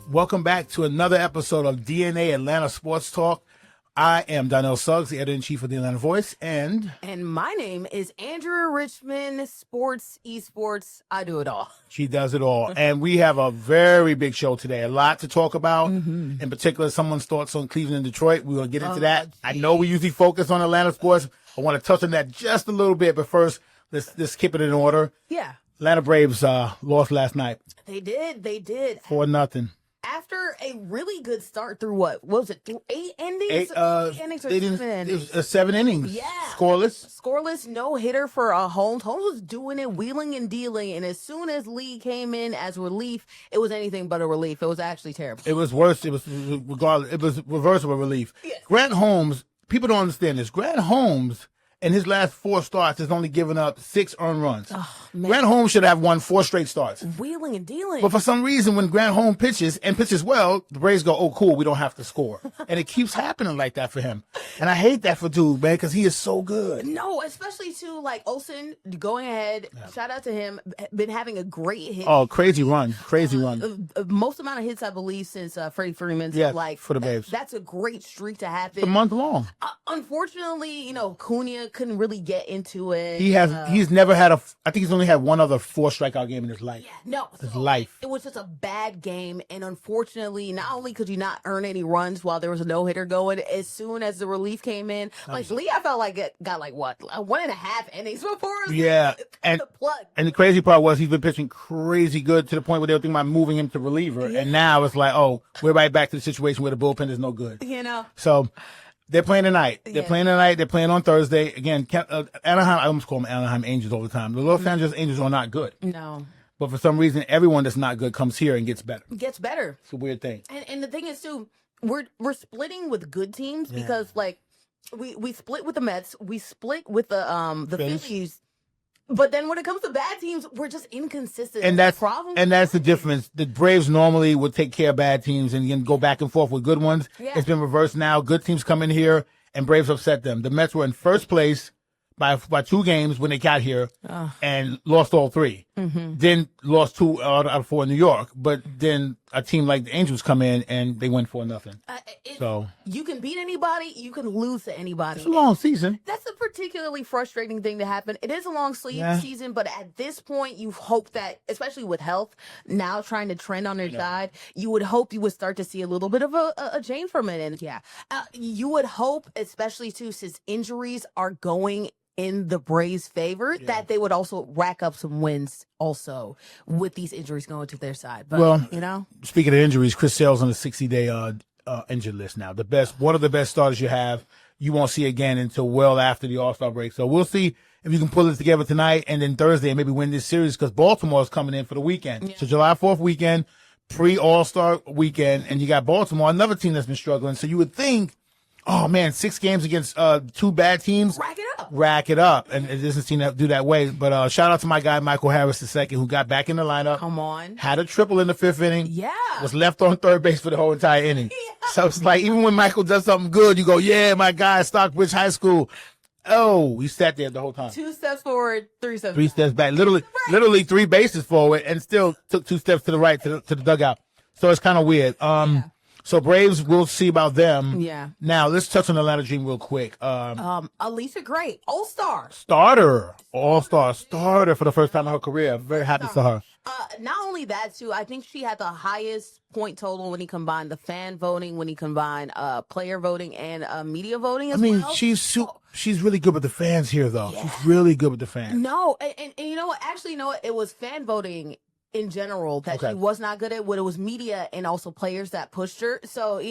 Welcome back to another episode of DNA Atlanta Sports Talk. I am Donnell Suggs, the editor-in-chief of the Atlanta Voice, and my name is Andrea. Richmond, sports, esports, I do it all. She does it all. And we have a very big show today. A lot to talk about. In particular, someone's thoughts on Cleveland and Detroit. We're going to get into that. I know we usually focus on Atlanta sports. I want to touch on that just a little bit, but first, let's keep it in order. Yeah. Atlanta Braves lost last night. They did. 4-0. After a really good start through what was it? Through 8 innings? Eight innings or 7 innings? It was 7 innings. Yeah. Scoreless, no hitter for Holmes. Holmes was doing it, wheeling and dealing, and as soon as Lee came in as relief, it was anything but a relief. It was actually terrible. It was worse. It was regardless. It was reversible relief. Yeah. Grant Holmes. People don't understand this. Grant Holmes, in his last 4 starts, has only given up 6 earned runs. Oh, man. Grant Holmes should have won 4 straight starts. Wheeling and dealing. But for some reason, when Grant Holmes pitches and pitches well, the Braves go, "Oh, cool, we don't have to score." And it keeps happening like that for him. And I hate that for dude, man, because he is so good. No, especially too, like Olsen going ahead. Yeah. Shout out to him. Been having a great hit. Oh, crazy run. Most amount of hits, I believe, since Freddie Freeman's. Yeah, for the Braves. That's a great streak to happen. It's a month long. Unfortunately, Cunha couldn't really get into it. He's never had I think he's only had one other 4 strikeout game in his life. Yeah, life. It was just a bad game, and unfortunately, not only could you not earn any runs while there was a no-hitter going, as soon as the relief came in, Lee, I felt like it got 1.5 innings before. And the plug. And the crazy part was he's been pitching crazy good to the point where they were thinking about moving him to reliever, and now it's like, oh, we're right back to the situation where the bullpen is no good. So. They're playing tonight. They're playing on Thursday. Again, Anaheim, I almost call them Anaheim Angels all the time. The Los Angeles Angels are not good. No. But for some reason, everyone that's not good comes here and gets better. It's a weird thing. And the thing is, too, we're splitting with good teams because, we split with the Mets. We split with the Phillies. But then when it comes to bad teams, we're just inconsistent. And that's the difference. The Braves normally would take care of bad teams and then go back and forth with good ones. Yeah. It's been reversed now. Good teams come in here and Braves upset them. The Mets were in first place by 2 games when they got here and lost all 3. Then lost 2 out of 4 in New York. But then a team like the Angels come in and they win 4-0. So you can beat anybody, you can lose to anybody. It's a long season. That's a particularly frustrating thing to happen. It is a long season, but at this point, you hope that, especially with health now trying to trend on their side, you would hope you would start to see a little bit of a change from it. And you would hope, especially too, since injuries are going in the Braves' favor, that they would also rack up some wins also with these injuries going to their side. But, speaking of injuries, Chris Sale's on the 60-day injured list now. One of the best starters you have, you won't see again until well after the All-Star break. So we'll see if you can pull it together tonight and then Thursday and maybe win this series because Baltimore is coming in for the weekend. Yeah. So July 4th weekend, pre-All-Star weekend, and you got Baltimore, another team that's been struggling. So you would think, oh man, 6 games against 2 bad teams. Rack it up. And it doesn't seem to do that way. But shout out to my guy, Michael Harris II, who got back in the lineup. Come on. Had a triple in the 5th inning. Yeah. Was left on third base for the whole entire inning. So it's like, even when Michael does something good, you go, yeah, my guy, Stockbridge High School. Oh, he sat there the whole time. 2 steps forward, 3 steps back. 3 steps back. Literally 3 bases forward and still took 2 steps to the right to the dugout. So it's kind of weird. So Braves, we'll see about them. Yeah. Now let's touch on Atlanta Dream real quick. Alicia Gray, All-Star starter for the first time in her career. I'm very happy for her. Not only that, too, I think she had the highest point total when he combined the fan voting, when he combined player voting and media voting as well. She's really good with the fans here, though. Yeah. She's really good with the fans. No, and you know what? Actually, it was fan voting in general that she was not good at. What it was media and also players that pushed her. So,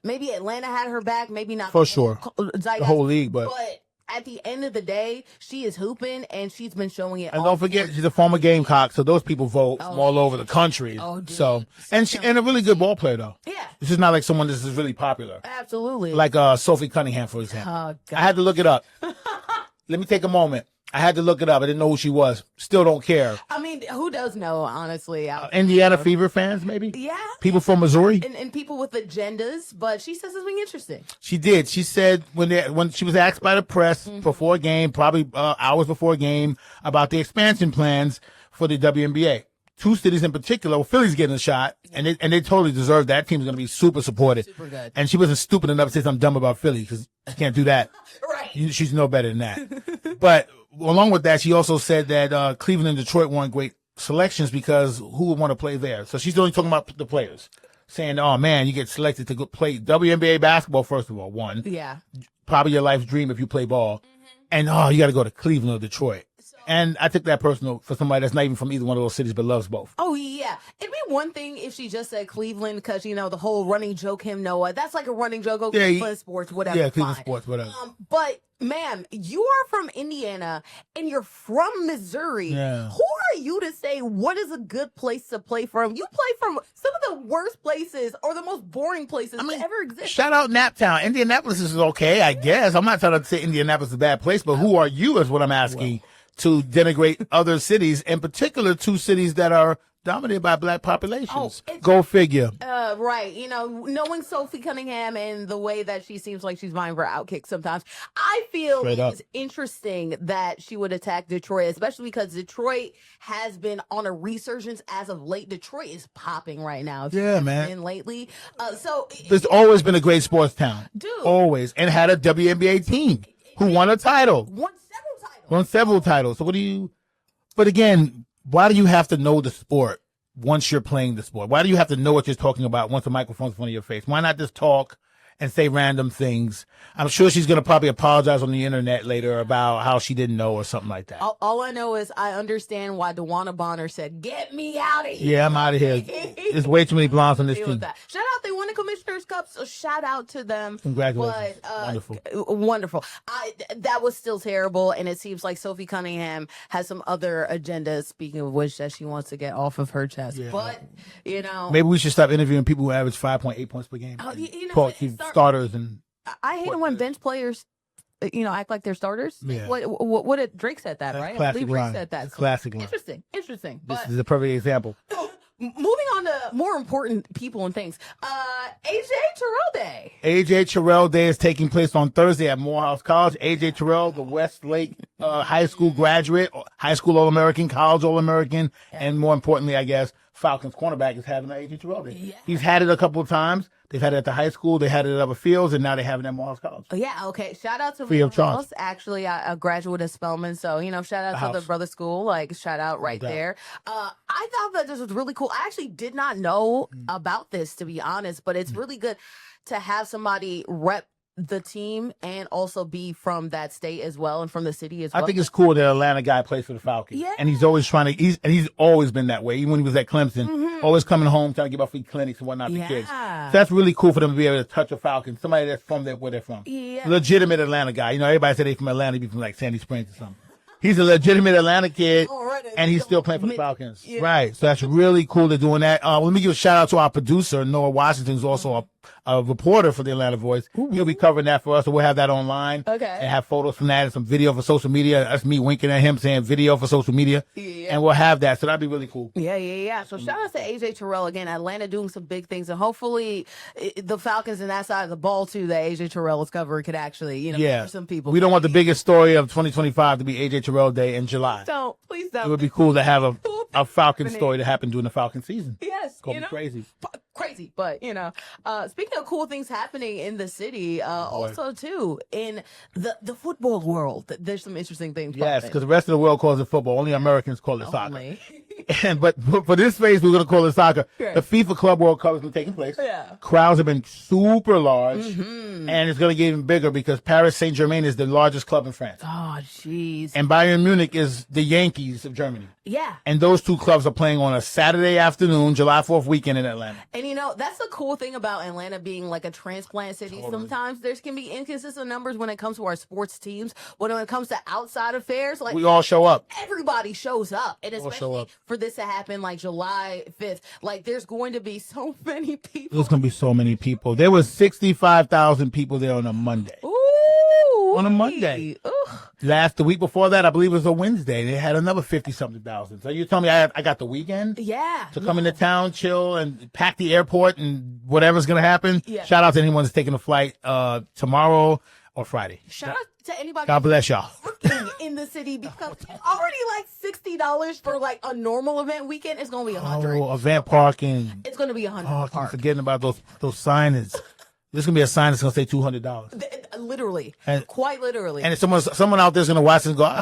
maybe Atlanta had her back, maybe not. For sure. The whole league, but at the end of the day, she is hooping, and she's been showing it. And don't forget, she's a former Gamecock, so those people vote from all over the country. So, and a really good ball player, though. Yeah. This is not like someone that is really popular. Absolutely. Like Sophie Cunningham, for example. Oh, God. I had to look it up. Let me take a moment. I had to look it up. I didn't know who she was. Still don't care. I mean, who does know, honestly? Indiana Fever fans, maybe? Yeah. People from Missouri? And people with agendas, but she says something interesting. She did. She said when she was asked by the press before a game, probably hours before a game, about the expansion plans for the WNBA. two cities in particular. Well, Philly's getting a shot, and they totally deserve that. Team's going to be super supported. Super good. And she wasn't stupid enough to say something dumb about Philly because she can't do that. Right. She's no better than that. But along with that, she also said that Cleveland and Detroit weren't great selections because who would want to play there? So she's only talking about the players, saying, "Oh man, you get selected to go play WNBA basketball. First of all, one, Yeah. probably your life's dream if you play ball, and you got to go to Cleveland or Detroit." And I took that personal for somebody that's not even from either one of those cities but loves both. Oh, yeah. It'd be one thing if she just said Cleveland because, the whole running joke, him, Noah. That's like a running joke. Oh, Yeah, Cleveland sports, whatever. Yeah, Cleveland fine. sports, whatever. But, ma'am, you are from Indiana and you're from Missouri. Yeah. Who are you to say what is a good place to play from? You play from some of the worst places or the most boring places that ever exist. Shout out Naptown. Indianapolis is okay, I guess. I'm not trying to say Indianapolis is a bad place, but who are you is what I'm asking. To denigrate other cities, in particular two cities that are dominated by black populations. Go figure. Right. Knowing Sophie Cunningham and the way that she seems like she's vying for outkick sometimes, I feel it's interesting that she would attack Detroit, especially because Detroit has been on a resurgence as of late. Detroit is popping right now. Yeah, man. Been lately. So there's always been a great sports town. Dude. Always. And had a WNBA team who won a title. Won several titles. So but again, why do you have to know the sport once you're playing the sport? Why do you have to know what you're talking about once the microphone's in front of your face? Why not just talk and say random things? I'm sure she's going to probably apologize on the internet later about how she didn't know or something like that. All I know is I understand why DeWanna Bonner said, "Get me out of here." Yeah, I'm out of here. There's way too many blondes on this team. Shout out, they won the Commissioner's Cup, so shout out to them. Congratulations. But, wonderful. That was still terrible, and it seems like Sophie Cunningham has some other agendas, speaking of which, that she wants to get off of her chest. Yeah. But, maybe we should stop interviewing people who average 5.8 points per game. Starters and I hate it when bench players, act like they're starters. Yeah. What did Drake said that, right? Classic I believe Drake line. said that. Classic line. Interesting. This is a perfect example. Moving on to more important people and things. AJ Terrell Day. AJ Terrell Day is taking place on Thursday at Morehouse College. AJ Terrell, the Westlake high school graduate, high school All-American, college All-American, and more importantly, I guess, Falcons cornerback is having an AJ Terrell Day. Yeah. He's had it a couple of times. They've had it at the high school, they had it at other fields, and now they have it at Morehouse College. Yeah, okay. Shout out to Free of charge. Morehouse. Actually, a graduate of Spelman, so, shout out to the brother school, shout out right there. I thought that this was really cool. I actually did not know about this, to be honest, but it's really good to have somebody rep the team and also be from that state as well and from the city as well. I think it's cool that an Atlanta guy plays for the Falcons. Yeah. And he's always he's always been that way. Even when he was at Clemson, always coming home trying to give out free clinics and whatnot for kids. So that's really cool for them to be able to touch a Falcon, somebody that's from where they're from. Yeah. Legitimate Atlanta guy. Everybody said they from Atlanta, be from Sandy Springs or something. He's a legitimate Atlanta kid, and he's still playing for the Falcons. Yeah. Right. So that's really cool they're doing that. Let me give a shout out to our producer, Noah Washington, who's also a reporter for the Atlanta Voice. He'll be covering that for us, so we'll have that online. Okay. And have photos from that and some video for social media. That's me winking at him saying video for social media. Yeah. And we'll have that. So that'd be really cool. Yeah. So shout out to AJ Terrell again. Atlanta doing some big things, and hopefully the Falcons and that side of the ball too that AJ Terrell is covering could actually, for some people. We don't want the biggest story of 2025 to be AJ Terrell Day in July. Please don't. It would be cool to have a Falcon story to happen during the Falcon season. Yes. It's crazy. Crazy, but speaking of cool things happening in the city, also too in the football world, there's some interesting things. Yes, because the rest of the world calls it football. Only Americans call it soccer. But for this phase, we're going to call it soccer. Sure. The FIFA Club World Cup has been taking place. Yeah. Crowds have been super large, and it's going to get even bigger because Paris Saint-Germain is the largest club in France. Oh, jeez. And Bayern Munich is the Yankees of Germany. Yeah. And those two clubs are playing on a Saturday afternoon, July 4th weekend in Atlanta. And that's the cool thing about Atlanta being like a transplant city. Totally. Sometimes there can be inconsistent numbers when it comes to our sports teams. When it comes to outside affairs, we all show up. Everybody shows up. And especially for this to happen July 5th, there's going to be so many people. There's going to be so many people. There was 65,000 people there on a Monday. Ooh. On a Monday. Ugh. The week before that, I believe it was a Wednesday. They had another 50-something thousand. So you tell me I got the weekend? Yeah. To come into town, chill, and pack the airport and whatever's going to happen. Yeah. Shout out to anyone that's taking a flight tomorrow or Friday. Shout out to anybody. God bless y'all. In the city. already become already like $60 for like a normal event weekend. It's gonna be $100. Oh, event parking. It's gonna be $100. Oh, I keep forgetting about those signage. There's gonna be a sign that's gonna say $200. Literally, And- quite literally. And if someone out there's gonna watch this and go,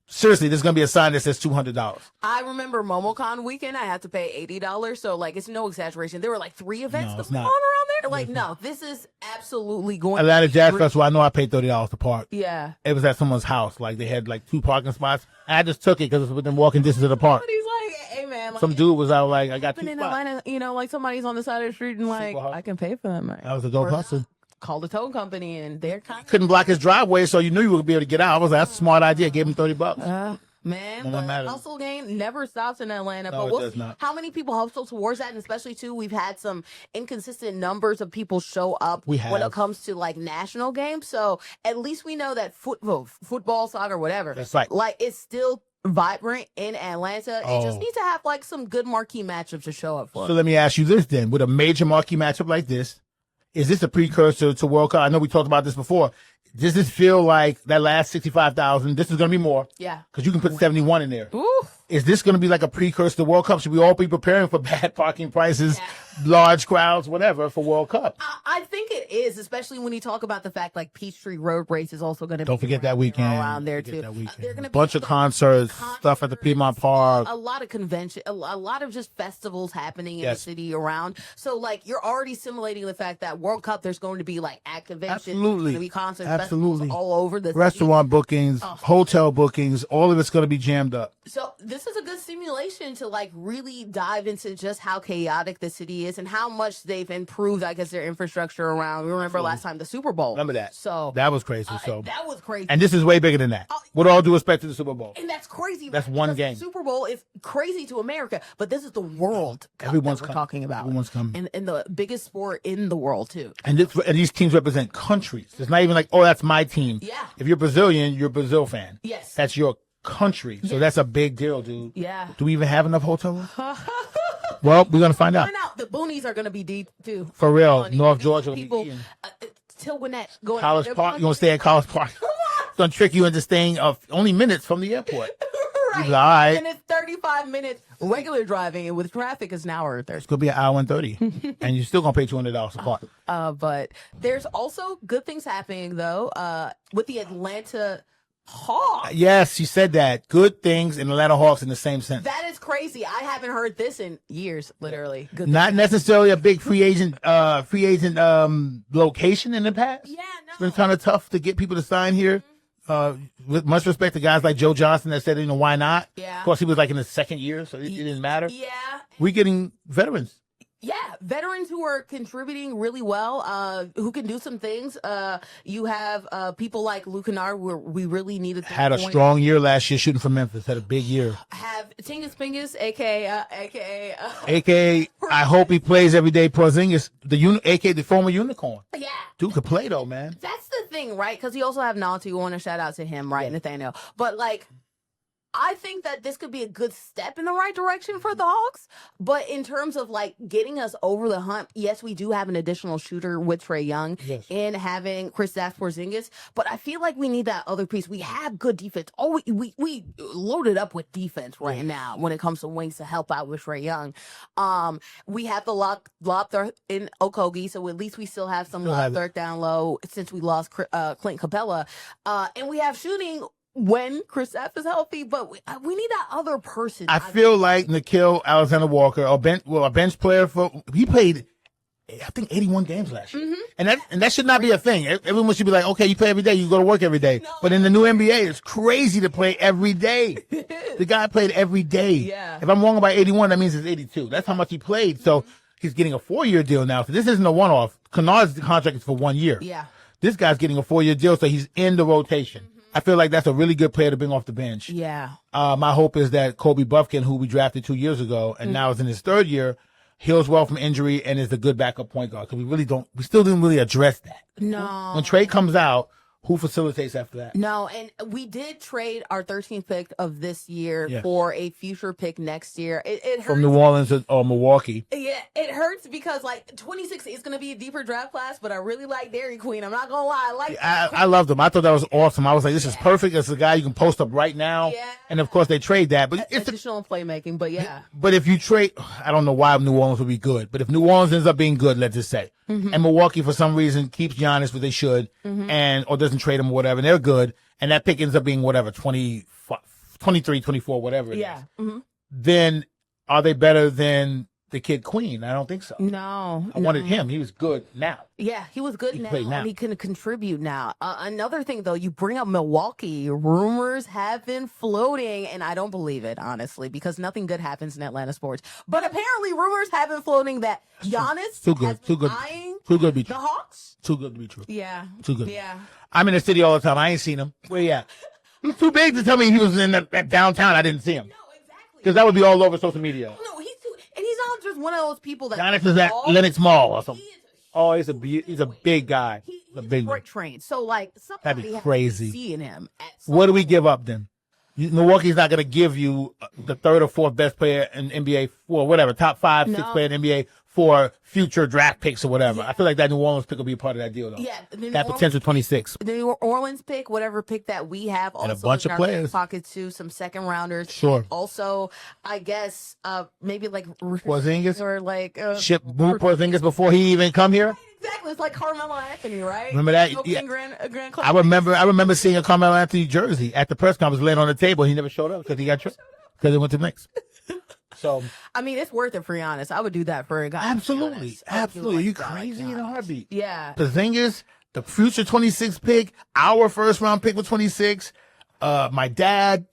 seriously, there's gonna be a sign that says $200. I remember MomoCon weekend. I had to pay $80. So like, it's no exaggeration. There were like 3 events No, it's going on not. around there. Like, no, this is absolutely going. Atlanta Jazz Festival. I know I paid $30 to park. Yeah. It was at someone's house. Like they had like 2 parking spots. I just took it because it was within walking distance of the park. But he's like, hey man, like, Some dude was out like, I got 2 in spots. Atlanta, you know, like somebody's on the side of the street and like, Super hot. I can pay for that, man. That was a dope hustle. Call the tow company and they're kind of Couldn't block his driveway, so you knew you would be able to get out. I was like, that's a smart idea. Gave him $30. man, No the matter. hustle game never stops in Atlanta. No, but it we'll does see not. how many people hustle towards that, and especially too, we've had some inconsistent numbers of people show up We when it have. comes to like national games. So at least we know that football, soccer, whatever. That's right. Like it's still vibrant in Atlanta. It just Oh. needs to have like some good marquee matchups to show up for. So let me ask you this then. With a major marquee matchup like this, is this a precursor to World Cup? I know we talked about this before. Does this feel like that last 65,000? This is going to be more Yeah. because you can put 71 in there. Ooh. Is this going to be like a precursor to World Cup? Should we all be preparing for bad parking prices, large crowds, whatever, for World Cup? I think it is, especially when you talk about the fact like Peachtree Road Race is also going to be Don't forget that weekend. around there Forget too. that weekend. They're going to Bunch of concerts, stuff at the Piedmont Park. A lot of convention, a lot of just festivals happening in Yes. the city around. So like you're already simulating the fact that World Cup there's going to be like activations, Absolutely. there's going to be concerts, Absolutely. festivals all over the city. Restaurant bookings, hotel bookings, all of it's going to be jammed up. So this is a good simulation to like really dive into just how chaotic the city is and how much they've improved, I guess, their infrastructure around. We remember last time the Super Bowl. Remember that? So That was crazy. So, that was crazy. and this is way bigger than that. With all due respect to the Super Bowl. And that's crazy. That's right? one Because game. The Super Bowl is crazy to America, but this is the World Cup Everyone's that we're coming. talking about. Everyone's coming. And the biggest sport in the world, too. And these teams represent countries. It's not even like, oh, that's my team. Yeah. If you're Brazilian, you're a Brazil fan. Yes. That's your country. So that's a big deal, dude. Yeah. Do we even have enough hotel rooms? Well, we're going to find out. Find out. The boonies are going to be deep, too. For real. Funny. North These Georgia will be people, eating. Till Gwinnett going College they're Park. going- You want to stay at College Park? It's going to trick you into staying only minutes from the airport. Right. You're like, all right. And it's 35 minutes regular driving, and with traffic, it's an hour or 30. It's going to be an hour and 30. And you're still going to pay $200 a park. But there's also good things happening, though, with the Atlanta Hawks. Yes, she said that. Good things in Atlanta Hawks in the same sentence. That is crazy. I haven't heard this in years, literally. Good Not things. necessarily a big free agent location in the past. Yeah, It's no. been kind of tough to get people to sign here. With much respect to guys like Joe Johnson that said, why not? Yeah. Of course, he was like in his second year, so it didn't matter. Yeah. We're getting veterans. Yeah, veterans who are contributing really well, who can do some things. You have people like Luke Kennard, where we really needed to Had a strong year last year shooting for Memphis. Had a big year. have Tingus Pingus, aka AKA, I hope he plays every day. Porzingis, AKA the former unicorn. yeah. Dude could play though, man. That's the thing, right? Because you also have Nanti. We want to shout out to him, right, Nathaniel. But like, I think that this could be a good step in the right direction for the Hawks. But in terms of like getting us over the hump, yes, we do have an additional shooter with Trae Young and having Kristaps Porzingis. But I feel like we need that other piece. We have good defense. Oh, we loaded up with defense right now when it comes to wings to help out with Trae Young. We have the lob threat in Okogie, so at least we still have some lob threat down low since we lost Clint Capella. And we have shooting when Kristaps is healthy, but we need that other person. I feel like Nickeil Alexander-Walker, a bench player he played, I think 81 games last year, and that should not be a thing. Everyone should be like, okay, you play every day, you go to work every day. But in the new NBA, it's crazy to play every day. The guy played every day. Yeah. If I'm wrong about 81, that means it's 82. That's how much he played. So he's getting a 4-year deal now. So this isn't a one-off. Kennard's contract is for 1 year. Yeah. This guy's getting a 4-year deal, so he's in the rotation. I feel like that's a really good player to bring off the bench. Yeah. My hope is that Kobe Buffkin, who we drafted 2 years ago and now is in his 3rd year, heals well from injury and is a good backup point guard. Because we still didn't really address that. No. When Trae comes out, Who facilitates after that? No, and we did trade our 13th pick of this year Yes. for a future pick next year. It hurts. From New Orleans or Milwaukee. Yeah, it hurts because like 26 is going to be a deeper draft class, but I really like Dairy Queen. I'm not going to lie. I loved him. I thought that was awesome. I was like, this is perfect. It's a guy you can post up right now. Yeah. And of course they trade that. But it's additional playmaking, but yeah. But if you trade, I don't know why New Orleans would be good, but if New Orleans ends up being good, let's just say, and Milwaukee for some reason keeps Giannis what they should, and or doesn't trade him or whatever, and they're good, and that pick ends up being whatever, 23, 24, whatever it is, then are they better than the kid Queen? I don't think so. No. I wanted him. He was good now. Yeah, he was good now, played now. and he can contribute now. Another thing, though, you bring up Milwaukee. Rumors have been floating, and I don't believe it, honestly, because nothing good happens in Atlanta sports. But apparently, rumors have been floating that Giannis has been eyeing too good to be the true. Hawks. Too good to be true. Yeah. Too good. Yeah. I'm in the city all the time. I ain't seen him. Where he at? He's too big to tell me he was in that downtown. I didn't see him. No, exactly. Because that would be all over social media. No, he's too, and he's not just one of those people that Giannis is at Lenox Mall or something. Oh, he's a big guy. He's a big freight train. So like That'd somebody be has crazy. to be seeing him. What do we give up then? Milwaukee's not going to give you the third or fourth best player in NBA for whatever, top 5, 6 player in NBA for future draft picks or whatever. I feel like that New Orleans pick will be a part of that deal, though. Yeah, that potential 26. The New Orleans pick, whatever pick that we have, also and a bunch in of our players. pocket too, some second rounders. Sure. Also, I guess maybe like Porzingis or like ship Porzingis before he even come here. Exactly, it's like Carmelo Anthony, right? Remember that? Yeah. Grand I remember seeing a Carmelo Anthony jersey at the press conference laying on the table. He never showed up because he got tripped because he went to the Knicks. So I mean, it's worth it for Giannis. I would do that for a guy. Absolutely. Are you crazy in a heartbeat? Yeah. Porzingis, the future 26 pick, our first round pick with 26, my dad,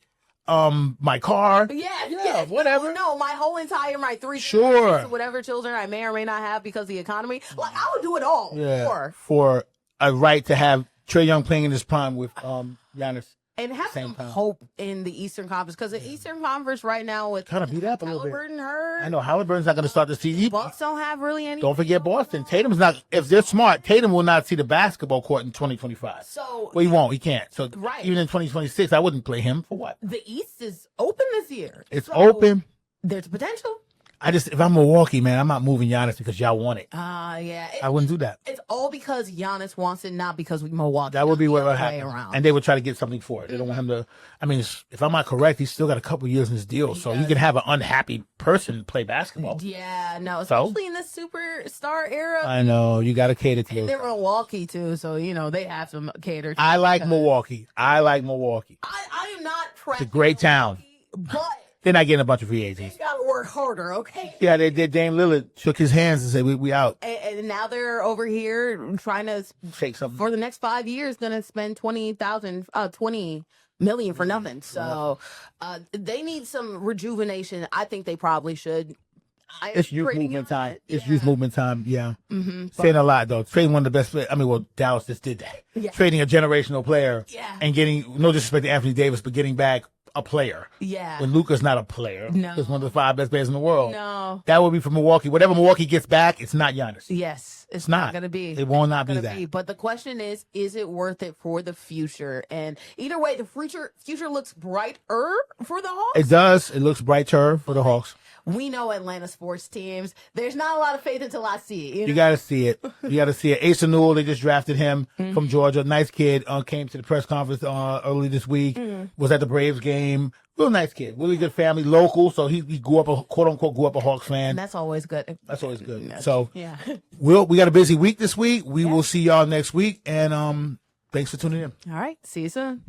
my car. Yeah, whatever. No, my whole entire, my 3 Sure. whatever children I may or may not have because of the economy. Like, I would do it all. For a right to have Trae Young playing in his prime with Giannis. And have some hope in the Eastern Conference because the Eastern Conference right now with kind of beat up a little bit. Halliburton hurt. I know Halliburton's not going to start the season. Bucks don't have really any. Don't forget Boston. Tatum's not. If they're smart, Tatum will not see the basketball court in 2025. So he won't. He can't. So even in 2026, I wouldn't play him for what? The East is open this year. It's open. There's potential. If I'm Milwaukee, man, I'm not moving Giannis because y'all want it. Yeah. I wouldn't do that. It's all because Giannis wants it, not because we Milwaukee. That would be what would happen. And they would try to get something for it. They don't want him to. I mean, if I'm not correct, he's still got a couple years in his deal, so you can have an unhappy person play basketball. Yeah, no, especially in the superstar era. I know you got to cater to. They're Milwaukee too, so they have to cater. I like Milwaukee. I am not. It's a great town, but. They're not getting a bunch of free agents. They gotta work harder, okay? Yeah, they did. Dame Lillard shook his hands and said, "We out." And now they're over here trying to shake something for the next 5 years. Going to spend $20 million for nothing. So they need some rejuvenation. I think they probably should. It's youth movement time. It's youth movement time. Yeah. Saying a lot though. Trading one of the best players. I mean, well, Dallas just did that. Yeah. Trading a generational player. Yeah. And getting no disrespect to Anthony Davis, but getting back a player. Yeah. When Luka's not a player. No. He's one of the 5 best players in the world. No. That would be for Milwaukee. Whatever Milwaukee gets back, it's not Giannis. Yes. It's not going to be. It will not be that. But the question is it worth it for the future? And either way, the future looks brighter for the Hawks. It does. It looks brighter for the Hawks. We know Atlanta sports teams. There's not a lot of faith until I see it. You got to see it. You got to see it. Asa Newell, they just drafted him from Georgia. Nice kid. Came to the press conference early this week. Was at the Braves game. Real nice kid. Really good family. Local. So he grew up quote unquote a Hawks fan. And that's always good. That's always good. So yeah. we got a busy week this week. We will see y'all next week. And thanks for tuning in. All right. See you soon.